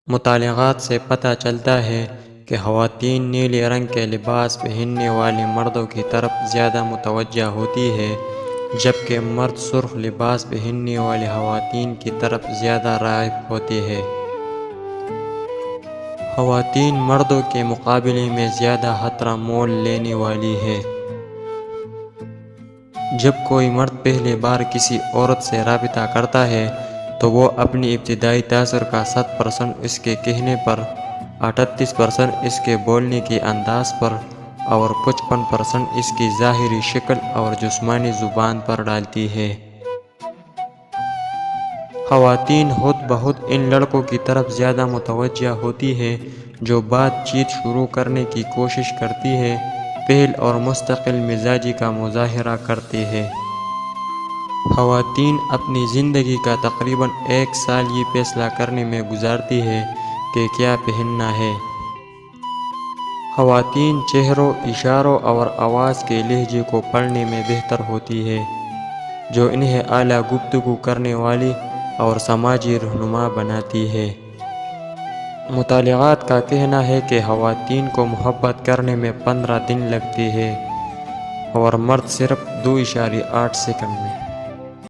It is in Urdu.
مطالعات سے پتہ چلتا ہے کہ خواتین نیلے رنگ کے لباس پہننے والے مردوں کی طرف زیادہ متوجہ ہوتی ہے، جبکہ مرد سرخ لباس پہننے والی خواتین کی طرف زیادہ راغب ہوتے ہیں۔ خواتین مردوں کے مقابلے میں زیادہ خطرہ مول لینے والی ہیں۔ جب کوئی مرد پہلی بار کسی عورت سے رابطہ کرتا ہے تو وہ اپنی ابتدائی تاثر کا 7% اس کے کہنے پر، 38% اس کے بولنے کے انداز پر اور 55% اس کی ظاہری شکل اور جسمانی زبان پر ڈالتی ہے۔ خواتین خود بخود ان لڑکوں کی طرف زیادہ متوجہ ہوتی ہیں جو بات چیت شروع کرنے کی کوشش کرتی ہیں، پہل اور مستقل مزاجی کا مظاہرہ کرتے ہیں۔ خواتین اپنی زندگی کا تقریباً 1 سال یہ فیصلہ کرنے میں گزارتی ہیں کہ کیا پہننا ہے۔ خواتین چہروں، اشاروں اور آواز کے لہجے کو پڑھنے میں بہتر ہوتی ہیں، جو انہیں اعلیٰ گفتگو کرنے والی اور سماجی رہنما بناتی ہے۔ مطالعات کا کہنا ہے کہ خواتین کو محبت کرنے میں 15 دن لگتے ہیں اور مرد صرف 2.8 سیکنڈ میں۔